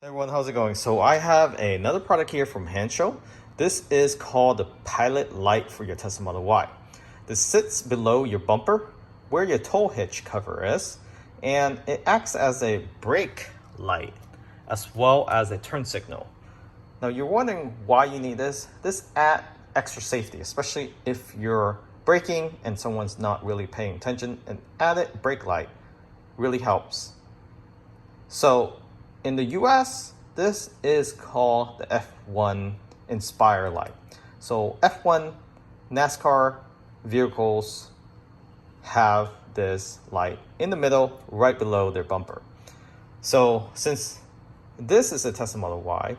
Hey everyone, how's it going? So I have another product here from Hansho. This is called the Pilot Light for your Tesla Model Y. This sits below your bumper where your tow hitch cover is, and it acts as a brake light as well as a turn signal. Now you're wondering why you need this. This adds extra safety, especially if you're braking and someone's not really paying attention. An added brake light really helps. So in the US, this is called the F1 Inspire Light. So F1 NASCAR vehicles have this light in the middle, right below their bumper. So since this is a Tesla Model Y,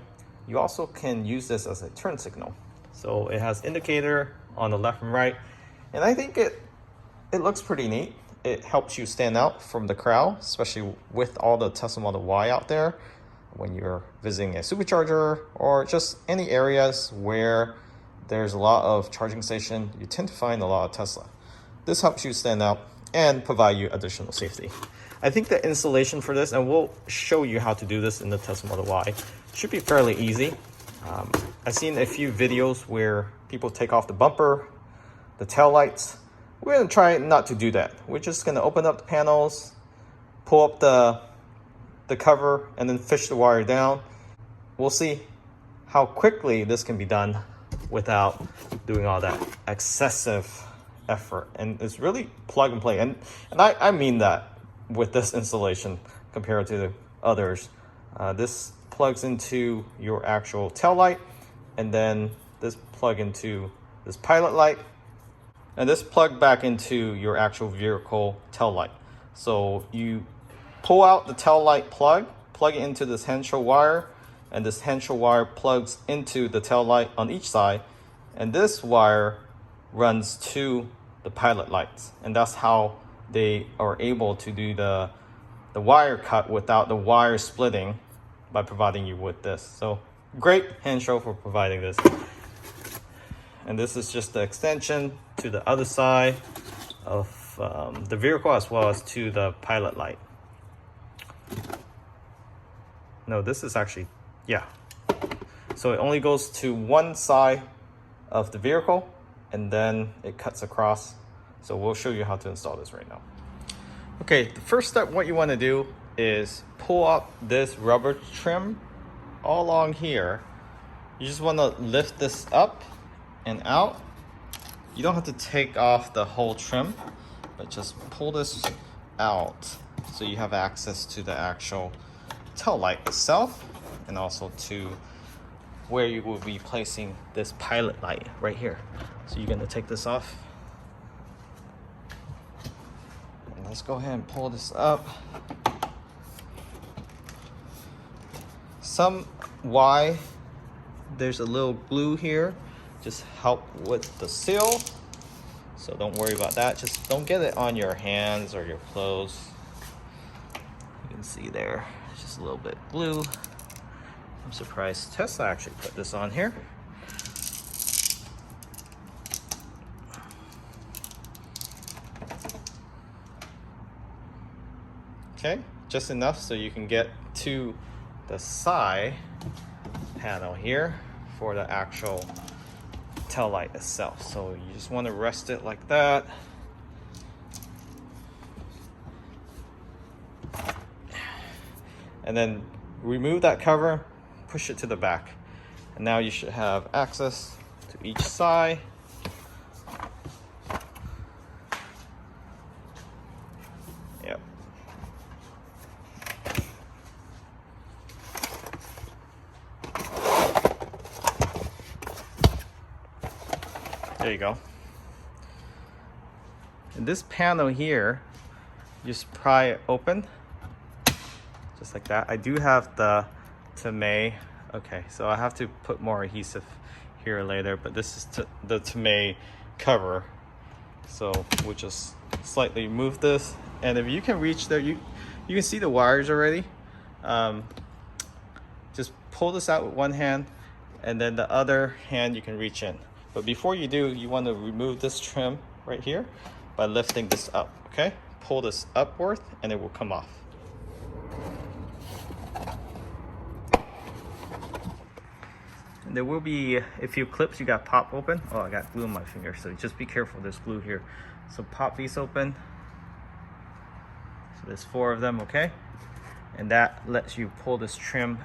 you also can use this as a turn signal. So it has indicator on the left and right, and I think it looks pretty neat. It helps you stand out from the crowd, especially with all the Tesla Model Y out there when you're visiting a supercharger or just any areas where there's a lot of charging station. You tend to find a lot of Tesla. This helps you stand out and provide you additional safety. I think the installation for this, and we'll show you how to do this in the Tesla Model Y, should be fairly easy. I've seen a few videos where people take off the bumper, the tail lights. We're going to try not to do that. We're just going to open up the panels, pull up the cover, and then fish the wire down. We'll see how quickly this can be done without doing all that excessive effort. And it's really plug and play. And I mean that with this installation compared to the others. This plugs into your actual tail light, and then this plug into this pilot light, and this plug back into your actual vehicle tail light. So you pull out the tail light plug it into this Hansho wire, and this Hansho wire plugs into the tail light on each side, and this wire runs to the pilot lights. And that's how they are able to do the wire cut without the wire splitting, by providing you with this. So great Hansho for providing this. And this is just the extension to the other side of the vehicle as well as to the pilot light. No, this is actually, yeah. So it only goes to one side of the vehicle, and then it cuts across. So we'll show you how to install this right now. Okay, the first step, what you want to do is pull up this rubber trim all along here. You just want to lift this up and out. You don't have to take off the whole trim, but just pull this out so you have access to the actual tail light itself, and also to where you will be placing this pilot light right here. So you're going to take this off, and let's go ahead and pull this up. Why there's a little glue here, just help with the seal, so don't worry about that. Just don't get it on your hands or your clothes. You can see there, it's just a little bit glue. I'm surprised Tesla actually put this on here. Okay, just enough so you can get to the side panel here for the actual tail light itself. So you just want to rest it like that. And then remove that cover, push it to the back. And now you should have access to each side. Yep. There you go. And this panel here, just pry it open, just like that. I do have the Tame. Okay, so I have to put more adhesive here later, but this is the Tame cover. So we'll just slightly move this, and if you can reach there, you can see the wires already. Just pull this out with one hand, and then the other hand you can reach in. But before you do, you want to remove this trim right here by lifting this up, okay? Pull this upward and it will come off. And there will be a few clips you got pop open. Oh, I got glue on my finger, so just be careful, there's glue here. So pop these open. So there's 4 of them, okay? And that lets you pull this trim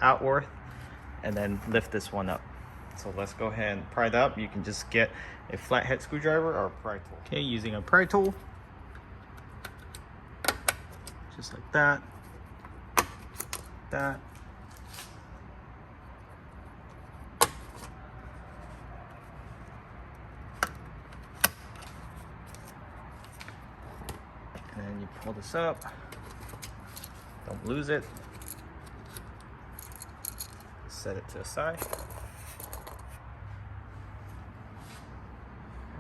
outward and then lift this one up. So let's go ahead and pry it up. You can just get a flathead screwdriver or a pry tool. Okay, using a pry tool. Just like that. That. And then you pull this up. Don't lose it. Set it to the side.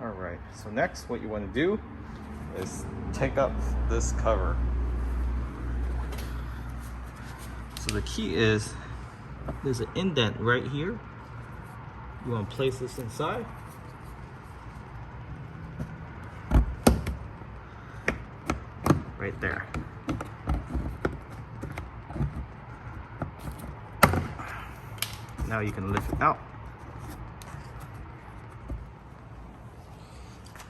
All right, so next what you want to do is take up this cover. So the key is there's an indent right here. You want to place this inside. Right there. Now you can lift it out.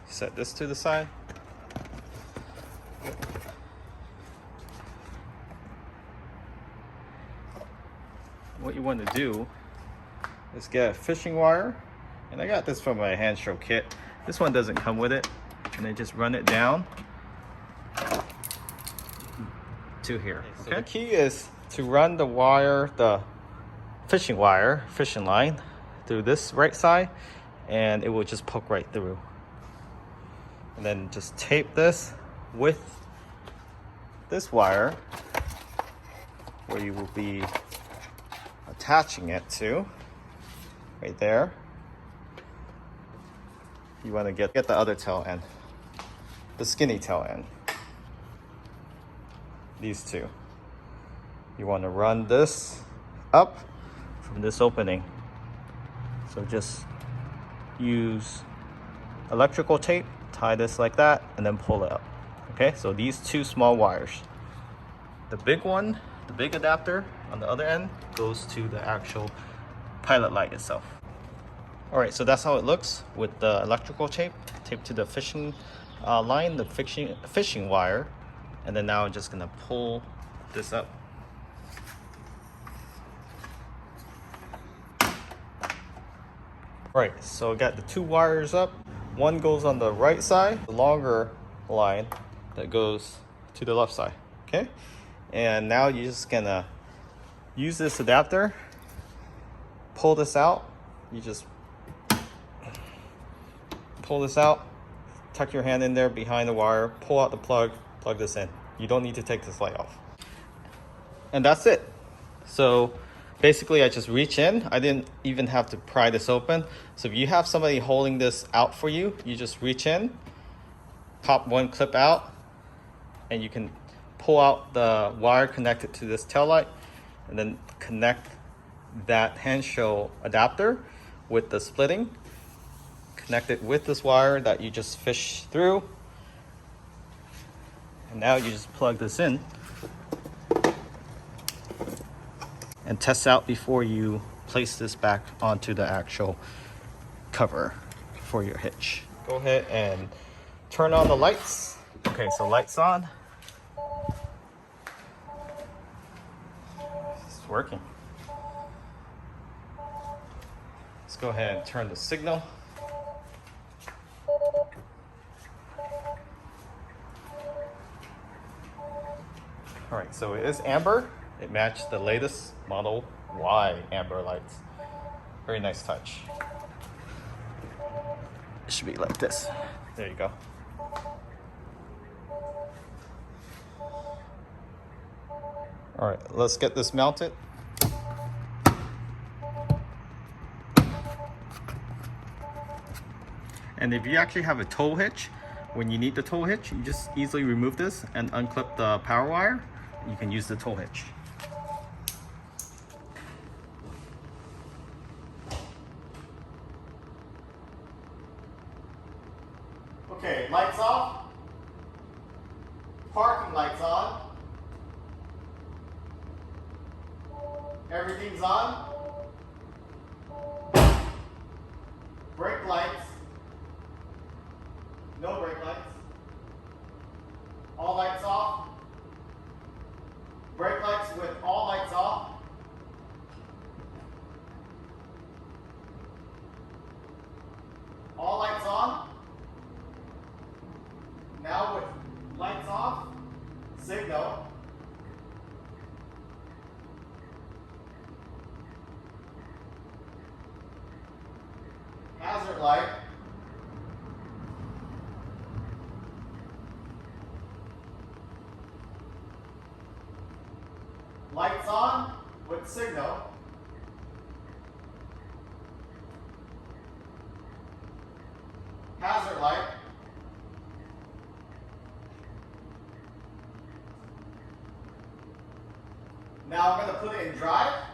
Set this to the side. What you want to do is get a fishing wire, and I got this from my Hansho kit. This one doesn't come with it, and then just run it down to here. Okay. So the key is to run the wire, the fishing line through this right side, and it will just poke right through. And then just tape this with this wire where you will be attaching it to right there. You want to get the other tail end, the skinny tail end. These two. You want to run this up from this opening. So just use electrical tape, tie this like that, and then pull it up. Okay, so these 2 small wires. The big one, the big adapter on the other end, goes to the actual pilot light itself. All right, so that's how it looks with the electrical tape taped to the fishing line, the fishing wire. And then now I'm just gonna pull this up. Right, so I got the 2 wires up. One goes on the right side, the longer line that goes to the left side, okay? And now you're just gonna use this adapter, pull this out. You just pull this out, tuck your hand in there behind the wire, pull out the plug this in. You don't need to take this light off. And that's it. So basically I just reach in. I didn't even have to pry this open. So if you have somebody holding this out for you, you just reach in, pop one clip out, and you can pull out the wire connected to this tail light, and then connect that Hansho adapter with the splitting, connect it with this wire that you just fished through. And now you just plug this in and test out before you place this back onto the actual cover for your hitch. Go ahead and turn on the lights. Okay, so lights on. It's working. Let's go ahead and turn the signal. All right, so it is amber. It matched the latest Model Y amber lights. Very nice touch. It should be like this. There you go. All right, let's get this mounted. And if you actually have a tow hitch, when you need the tow hitch, you just easily remove this and unclip the power wire. You can use the tow hitch. Okay, lights off. Parking lights on. Everything's on. with signal. Hazard light. Now I'm going to put it in drive.